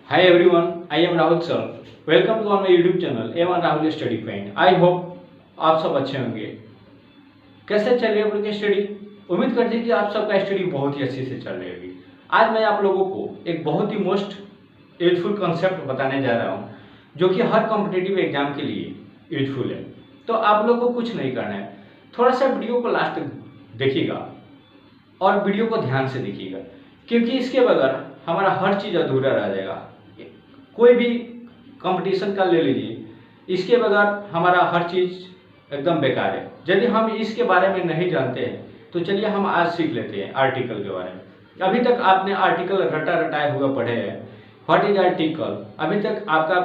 Hi everyone, I am Rahul sir. Welcome to my YouTube channel A1 Rahul Study Point. I hope आप सब अच्छे होंगे। कैसे चल रही है आपकी स्टडी? उम्मीद करते हैं कि आप सबका स्टडी बहुत ही अच्छे से चल रही होगी। आज मैं आप लोगों को एक बहुत ही मोस्ट यूजफुल कॉन्सेप्ट बताने जा रहा हूँ, जो कि हर कॉम्पिटिटिव एग्जाम के लिए यूजफुल है। तो आप लोग को कुछ नहीं करना है, थोड़ा सा वीडियो को लास्ट तक देखिएगा और वीडियो को ध्यान से देखिएगा, क्योंकि इसके बगैर हमारा हर चीज़ अधूरा रह जाएगा। कोई भी कंपटीशन का ले लीजिए, इसके बगैर हमारा हर चीज़ एकदम बेकार है। यदि हम इसके बारे में नहीं जानते हैं तो चलिए हम आज सीख लेते हैं आर्टिकल के बारे में। अभी तक आपने आर्टिकल रटाए हुए पढ़े हैं। What is article? अभी तक आपका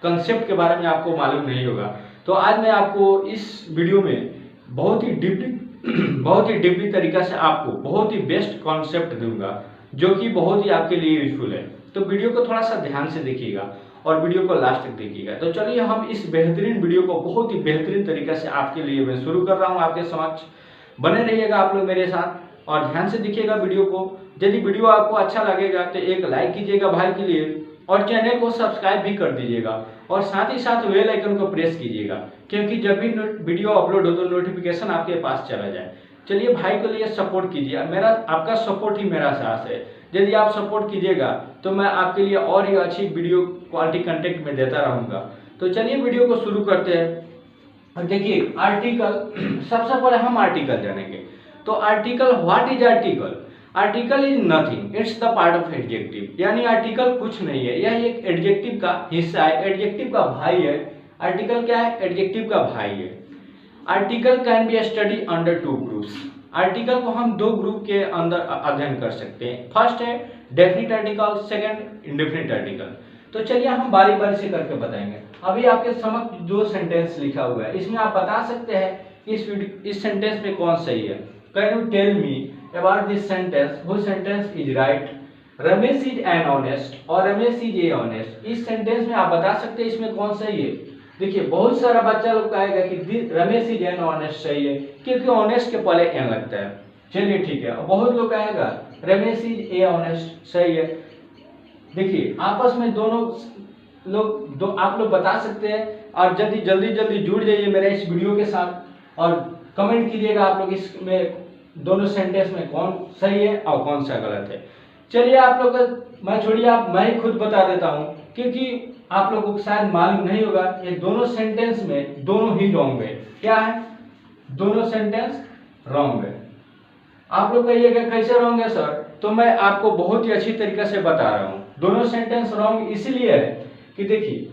कंसेप्ट के बारे में आपको मालूम नहीं होगा। तो आज मैं आपको इस वीडियो में बहुत ही डीपली तरीका से आपको बहुत ही बेस्ट कॉन्सेप्ट दूंगा, जो कि बहुत ही आपके लिए यूजफुल है। तो वीडियो को थोड़ा सा ध्यान से देखिएगा और वीडियो को लास्ट तक देखिएगा। तो चलिए हम इस बेहतरीन वीडियो को बहुत ही बेहतरीन तरीके से आपके लिए मैं शुरू कर रहा हूँ। आपके समक्ष बने रहिएगा आप लोग मेरे साथ और ध्यान से देखिएगा वीडियो को। यदि वीडियो आपको अच्छा लगेगा तो एक लाइक कीजिएगा भाई के लिए, और चैनल को सब्सक्राइब भी कर दीजिएगा, और साथ ही साथ बेल आइकन को प्रेस कीजिएगा, क्योंकि जब भी वीडियो अपलोड हो तो नोटिफिकेशन आपके पास चला जाए। चलिए भाई के लिए सपोर्ट कीजिए, मेरा आपका सपोर्ट ही मेरा साथ है। यदि आप सपोर्ट कीजिएगा तो मैं आपके लिए और ही अच्छी वीडियो क्वालिटी कंटेंट में देता रहूँगा। तो चलिए वीडियो को शुरू करते हैं। और देखिए आर्टिकल, सबसे पहले हम आर्टिकल जानेंगे। तो article, what is article? Article is nothing, it's the part of adjective. यानी आर्टिकल कुछ नहीं है, यह एक एडजेक्टिव का हिस्सा है, एडजेक्टिव का भाई है। आर्टिकल क्या है? एडजेक्टिव का भाई है। Article can be study under two groups. Article को हम दो ग्रुप के अंदर अध्ययन कर सकते हैं। फर्स्ट है definite article, second indefinite article. तो चलिए हम बारी बारी से करके बताएंगे। अभी आपके समक्ष जो सेंटेंस लिखा हुआ है, इसमें आप बता सकते हैं इस सेंटेंस में कौन सही है। Can you tell me about this sentence, which sentence is right? Ramesh is an honest और रमेश इज ए ऑनेस्ट। इस सेंटेंस में आप बता सकते हैं इसमें कौन सही है। देखिए बहुत सारा बच्चा लोग कहेगा कि रमेश इज एन ऑनेस्ट सही है, क्योंकि ऑनेस्ट के पहले एन लगता है। चलिए ठीक है। बहुत लोग कहेगा रमेश इज ए ऑनेस्ट सही है। देखिए आपस में दोनों लोग आप लोग बता सकते हैं, और जल्दी जुड़ जाइए मेरे इस वीडियो के साथ और कमेंट कीजिएगा आप लोग इसमें दोनों सेंटेंस में कौन सही है और कौन सा गलत है। चलिए आप लोग मैं छोड़िए, मैं ही खुद बता देता हूँ, क्योंकि आप लोगों को शायद मालूम नहीं होगा। ये दोनों सेंटेंस में दोनों ही रॉन्ग है। क्या है? दोनों सेंटेंस रॉन्ग है। आप लोग कहिएगा कैसे रॉन्ग है सर? तो मैं आपको बहुत ही अच्छी तरीके से बता रहा हूँ। दोनों सेंटेंस रॉन्ग इसलिए है कि देखिए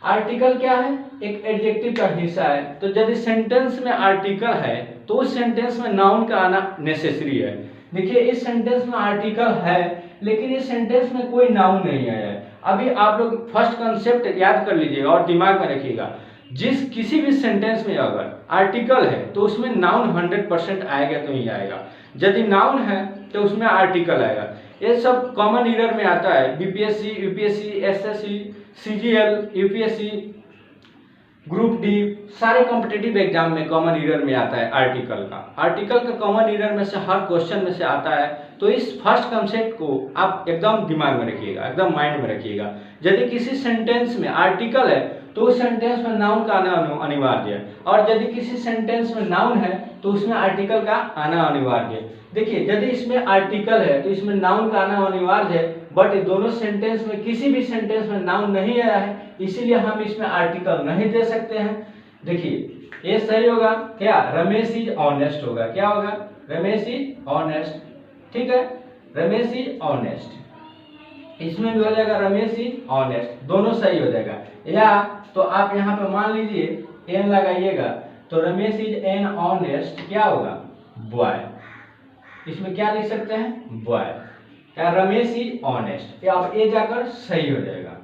आर्टिकल क्या है? एक एडजेक्टिव का हिस्सा है। तो यदि सेंटेंस में आर्टिकल है तो उस सेंटेंस में नाउन का आना नेसेसरी है। देखिए इस सेंटेंस में आर्टिकल है, लेकिन इस सेंटेंस में कोई नाउन नहीं आया है। अभी आप लोग फर्स्ट कंसेप्ट याद कर लीजिएगा और दिमाग में रखिएगा। किसी भी सेंटेंस में अगर आर्टिकल है तो उसमें नाउन 100% आएगा तो ही आएगा। यदि नाउन है तो उसमें आर्टिकल आएगा। ये सब कॉमन ईयर में आता है। BPSC, UPSC, SSC, CGL, UPSC, group D, सारे कॉम्पिटिटिव एग्जाम में कॉमन ईयर में आता है आर्टिकल का। आर्टिकल का कॉमन ईयर में से हर क्वेश्चन में से आता है। तो इस फर्स्ट कंसेप्ट को आप एकदम दिमाग में रखिएगा, एकदम माइंड में रखिएगा। यदि किसी सेंटेंस में आर्टिकल है तो उस सेंटेंस में नाउन का आना अनिवार्य है, और यदि किसी सेंटेंस में नाउन है तो उसमें आर्टिकल का आना अनिवार्य है। देखिए यदि इसमें आर्टिकल है तो इसमें नाउन का आना अनिवार्य है, बट दोनों सेंटेंस में किसी भी सेंटेंस में नाउन नहीं आया है, इसीलिए हम इसमें आर्टिकल नहीं दे सकते हैं। देखिए ये सही होगा क्या? रमेश इज ऑनेस्ट होगा। क्या होगा? Ramesh is honest. ठीक है, रमेश इज ऑनेस्ट। इसमें भी हो जाएगा रमेश इज ऑनेस्ट, दोनों सही हो जाएगा। या तो आप यहाँ पे मान लीजिए एन लगाइएगा, तो रमेश इज एन ऑनेस्ट क्या होगा? बॉय। इसमें क्या लिख सकते हैं? बॉय। या रमेश इज ऑनेस्ट, या अब ए जाकर सही हो जाएगा,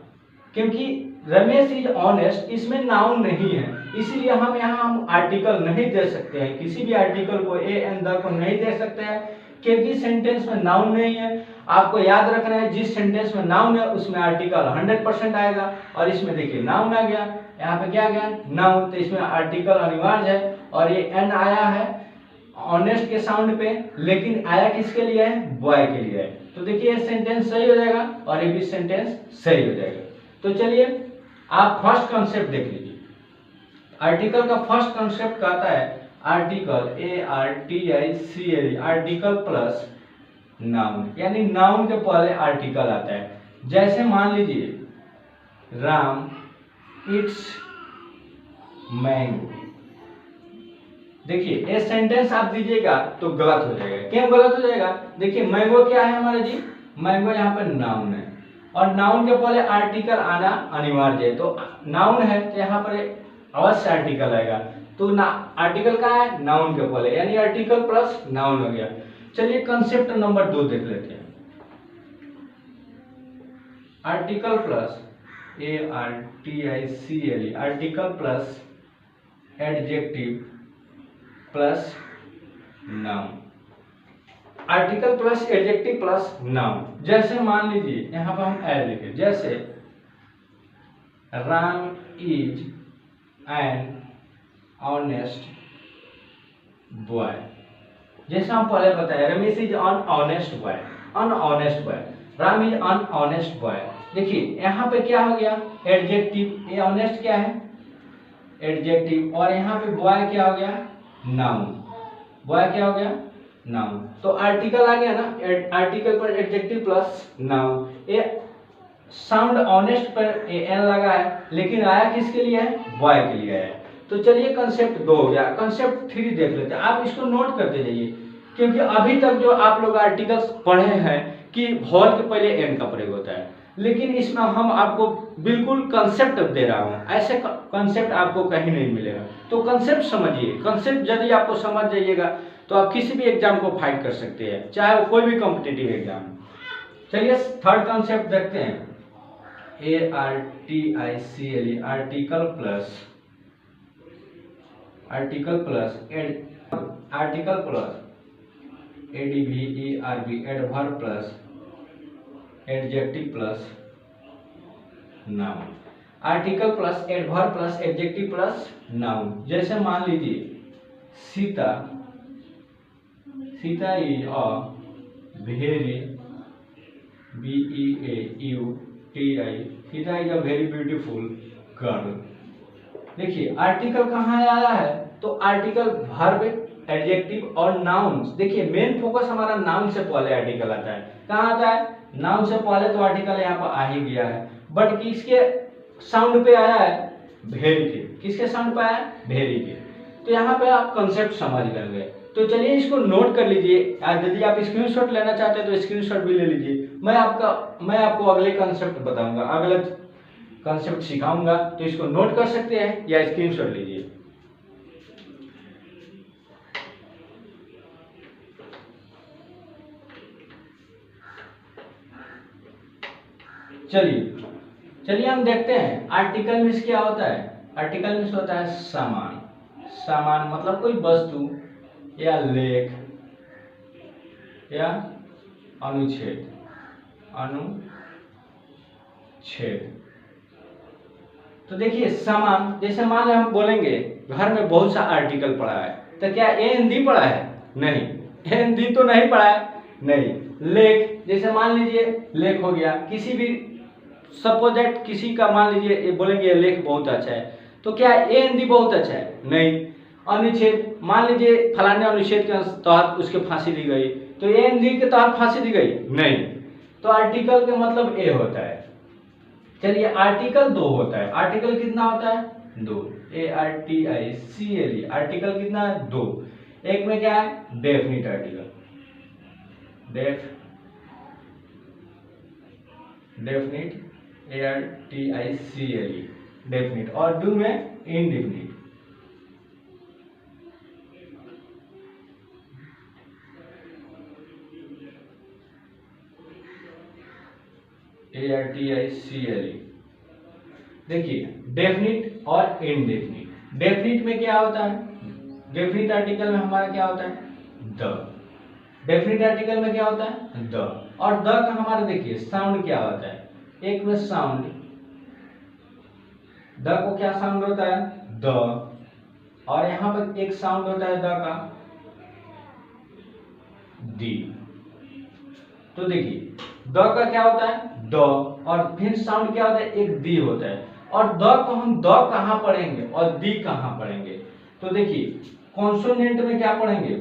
क्योंकि रमेश इज ऑनेस्ट इसमें नाउन नहीं है, इसीलिए हम यहाँ आर्टिकल नहीं दे सकते हैं। किसी भी आर्टिकल को ए एन द को नहीं दे सकते हैं, क्योंकि सेंटेंस में नाउन नहीं है। आपको याद रखना है जिस सेंटेंस में नाउन है उसमें आर्टिकल 100% आएगा, और इसमें देखिए नाउन आ गया, यहाँ पे क्या आ गया? नाउन। तो इसमें आर्टिकल अनिवार्य है, और ये एन आया है ऑनेस्ट के साउंड पे, लेकिन आया किसके लिए है, बॉय के लिए है। तो देखिए ये सेंटेंस सही हो जाएगा और ये भी सेंटेंस सही हो जाएगा। तो चलिए आप फर्स्ट कॉन्सेप्ट देख लीजिए। आर्टिकल का फर्स्ट कॉन्सेप्ट कहता है article, ARTICLE, article plus noun, यानी नाउन के पहले आर्टिकल आता है। जैसे मान लीजिए राम इट्स मैंगो। देखिए ये सेंटेंस आप दीजिएगा तो गलत हो जाएगा। क्यों गलत हो जाएगा? देखिए मैंगो क्या है हमारे जी, मैंगो यहाँ पर नाउन है और नाउन के पहले आर्टिकल आना अनिवार्य है। तो नाउन है तो यहाँ पर अवश्य आर्टिकल आएगा। तो ना आर्टिकल कहाँ है, नाउन के पहले, यानी आर्टिकल प्लस नाउन हो गया। चलिए कंसेप्ट नंबर 2 देख लेते हैं। Article plus ARTICLE, article plus adjective plus noun, article plus adjective plus noun. जैसे मान लीजिए यहाँ पर हम ऐड लिखे, जैसे Ram is an honest boy. जैसे हम पहले बताया Ramesh is an honest boy, an honest boy, Ram is an honest boy. देखिए यहाँ पे क्या हो गया, एडजेक्टिव, ये ऑनेस्ट क्या है, एडजेक्टिव, और यहाँ पे बॉय क्या हो गया, नाउन। बॉय क्या हो गया, नाउन। तो आर्टिकल आ गया ना, आर्टिकल पर एडजेक्टिव प्लस नाउन। ये साउंड ऑनेस्ट पर एन लगा है, लेकिन आया किसके लिए है, बॉय के लिए है। तो चलिए कंसेप्ट 2 हो गया। कंसेप्ट 3 देख लेते हैं। आप इसको नोट करते जाइए, क्योंकि अभी तक जो आप लोग आर्टिकल्स पढ़े हैं कि वॉल के पहले एन का प्रयोग होता है, लेकिन इसमें हम आपको बिल्कुल कंसेप्ट दे रहा हूँ। ऐसे कंसेप्ट आपको कहीं नहीं मिलेगा। तो कंसेप्ट समझिए। कंसेप्ट यदि आपको समझ जाइएगा तो आप किसी भी एग्जाम को फाइट कर सकते हैं, चाहे वो कोई भी कॉम्पिटिटिव एग्जाम। चलिए थर्ड कंसेप्ट देखते हैं। ARTICLE, article plus ADVERB, adverb plus adjective plus noun, article plus adverb plus adjective plus noun. जैसे मान लीजिए Sita is a very BEAUTI, Sita is a very beautiful girl. देखिए आर्टिकल कहाँ आया है, तो आर्टिकल, वर्ब, एडजेक्टिव और नाउन। देखिए मेन फोकस हमारा नाउन से पहले आर्टिकल आता है। कहाँ आता है, नाउन से पहले, तो आर्टिकल यहाँ पर आ ही गया है। बट किसके साउंड पे आया है, भेरी के। किसके साउंड पे आया है, भेरी के। तो यहाँ पे आप कंसेप्ट समझ लेंगे। तो चलिए इसको नोट कर लीजिए। यदि आप स्क्रीनशॉट लेना चाहते हैं तो स्क्रीनशॉट भी ले लीजिए। मैं आपको अगले कंसेप्ट बताऊंगा, अगला कंसेप्ट सिखाऊंगा, तो इसको नोट कर सकते हैं या स्क्रीनशॉट लीजिए। चलिए हम देखते हैं आर्टिकल मीन्स क्या होता है। आर्टिकल मीन्स होता है सामान। सामान मतलब कोई वस्तु या लेख या अनुच्छेद। तो देखिए सामान, जैसे मान लो हम बोलेंगे घर में बहुत सा आर्टिकल पड़ा है, तो क्या ए हिंदी पड़ा है, नहीं, ए हिंदी तो नहीं पड़ा है, नहीं। लेख, जैसे मान लीजिए लेख हो गया, किसी भी सपोज दैट किसी का मान लीजिए बोलेंगे लेख बहुत अच्छा है, तो क्या ए हिंदी बहुत अच्छा है, नहीं। अनुच्छेद, मान लीजिए फलाने अनुच्छेद के तहत उसके फांसी दी गई, तो ए हिंदी के तहत फांसी दी गई, नहीं। तो आर्टिकल का मतलब ए होता है। चलिए आर्टिकल 2 होता है। आर्टिकल कितना होता है, 2। ARTICLE, आर्टिकल कितना है, 2। एक में क्या है, definite article, definite ARTICLE, definite, और 2 में इनडेफिनिट। ARTICLE। देखिए डेफिनिट और इनडेफिनिट। डेफिनिट में क्या होता है, डेफिनिट आर्टिकल में हमारा क्या होता है, द। डेफिनिट आर्टिकल में क्या होता है, द। और द का हमारा देखिए साउंड क्या होता है, एक में साउंड, द को क्या साउंड होता है, द, और यहाँ पर एक साउंड होता है द का, दी। तो देखिए द का क्या होता है द, और फिर साउंड क्या होता है एक दी होता है, और द को हम द कहाँ पढ़ेंगे और दी कहाँ पढ़ेंगे। तो देखिए कॉन्सोनेंट में क्या पढ़ेंगे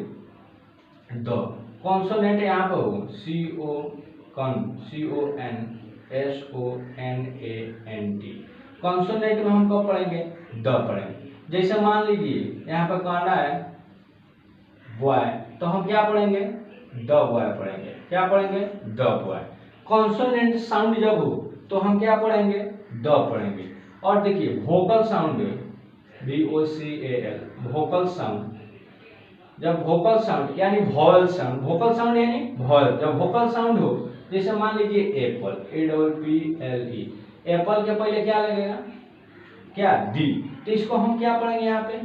द, कॉन्सोनेंट यहाँ पे हो CONSONANT, कॉन्सोनेंट में हम कब पढ़ेंगे द पढ़ेंगे। जैसे मान लीजिए यहाँ पे कहना है बॉय, तो हम क्या पढ़ेंगे द बॉय पढ़ेंगे। क्या पढ़ेंगे द बॉय। कॉन्सोनेंट साउंड जब हो तो हम क्या पढ़ेंगे द पढ़ेंगे। और देखिए vocal sound VOCAL, vocal sound, जब वोकल साउंड यानी वॉवल साउंड, वोकल साउंड यानी वॉवल, जब वोकल साउंड हो जैसे मान लीजिए एप्पल APPLE, एप्पल के पहले क्या लगेगा क्या दी, तो इसको हम क्या पढ़ेंगे यहाँ पे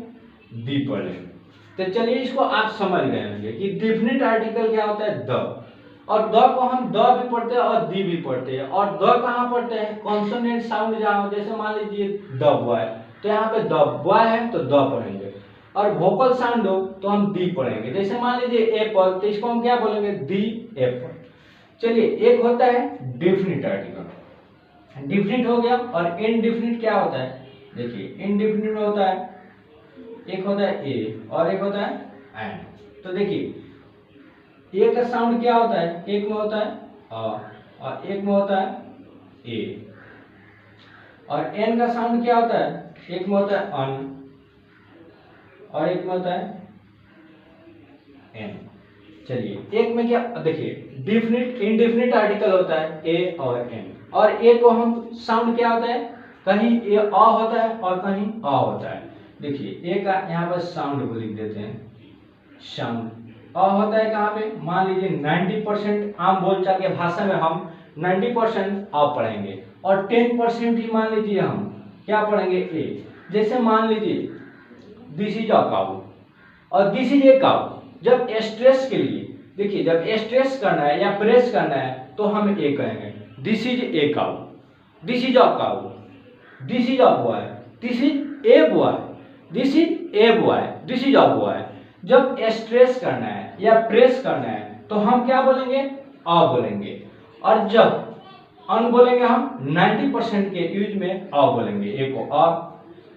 दी पढ़ेंगे। तो चलिए इसको आप समझ गए होंगे कि डेफिनेट आर्टिकल क्या होता है द, और द को हम द भी पढ़ते हैं और दी भी पढ़ते हैं। और द कहाँ पढ़ते हैं कॉन्सोनेंट साउंड जहाँ, जैसे मान लीजिए द बॉय, तो यहाँ पे द बॉय है तो द पढ़ेंगे, और वोकल साउंड हो तो हम दी पढ़ेंगे। जैसे मान लीजिए एप्पल, तो इसको हम क्या बोलेंगे दी एप्पल। चलिए एक होता है डेफिनेट आर्टिकल, डेफिनेट हो गया। और इनडेफिनेट क्या होता है, देखिए इनडेफिनेट में होता है एक होता है ए और एक होता है एन। तो देखिए ए का साउंड क्या होता है, एक में होता है अ और एक में होता है ए, और एन का साउंड क्या होता है, एक में होता है अन और एक में होता है एन। चलिए एक में क्या, देखिए डेफिनिट इनडेफिनिट आर्टिकल होता है ए और एन, और ए को हम साउंड क्या होता है कहीं ए अ होता है और कहीं अ होता है। देखिए ए का यहाँ पर साउंड को लिख देते हैं, साउंड अ होता है कहाँ पे, मान लीजिए 90% आम बोलचाल के भाषा में हम 90% अ पढ़ेंगे, और 10% ही मान लीजिए हम क्या पढ़ेंगे ए। जैसे मान लीजिए दिस इज अ काऊ और दिस इज ए काऊ, जब स्ट्रेस के लिए, देखिए जब स्ट्रेस करना है या प्रेस करना है तो हम ए कहेंगे this is a cow, this is a cow, this is a boy, this is a boy, this is a boy, this is a boy. जब स्ट्रेस करना है या प्रेस करना है तो हम क्या बोलेंगे अ बोलेंगे, और जब अन बोलेंगे हम 90% के यूज में अ बोलेंगे, ए को अ।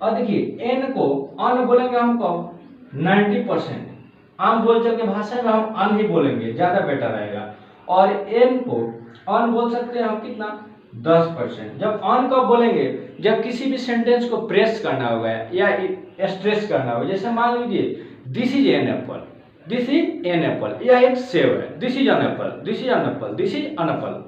और देखिए एन को अन बोलेंगे हम कब 90%, आम बोलचाल के भाषा में हम अन ही बोलेंगे, ज्यादा बेटर रहेगा। और एन को अन बोल सकते हैं हम कितना 10%। जब अन कब बोलेंगे, जब किसी भी सेंटेंस को प्रेस करना होगा या स्ट्रेस करना होगा। जैसे मान लीजिए this is an apple, this is an apple, यह एक सेब है, this is an apple, this is an apple, this is an apple,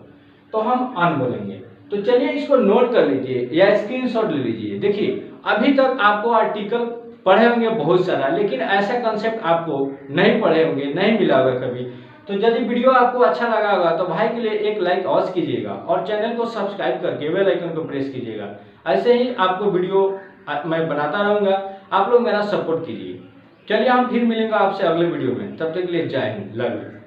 तो हम अन बोलेंगे। तो चलिए इसको नोट कर लीजिए या स्क्रीनशॉट ले लीजिए। देखिए अभी तक आपको आर्टिकल पढ़े होंगे बहुत सारा, लेकिन ऐसा कंसेप्ट आपको नहीं पढ़े होंगे, नहीं मिला होगा कभी। तो यदि वीडियो आपको अच्छा लगा होगा तो भाई के लिए एक लाइक अवश्य कीजिएगा, और चैनल को सब्सक्राइब करके बेल आइकन को प्रेस कीजिएगा। ऐसे ही आपको वीडियो मैं बनाता रहूँगा, आप लोग मेरा सपोर्ट कीजिए। चलिए हम फिर मिलेंगे आपसे अगले वीडियो में, तब तक के लिए जय हिंद, लव यू।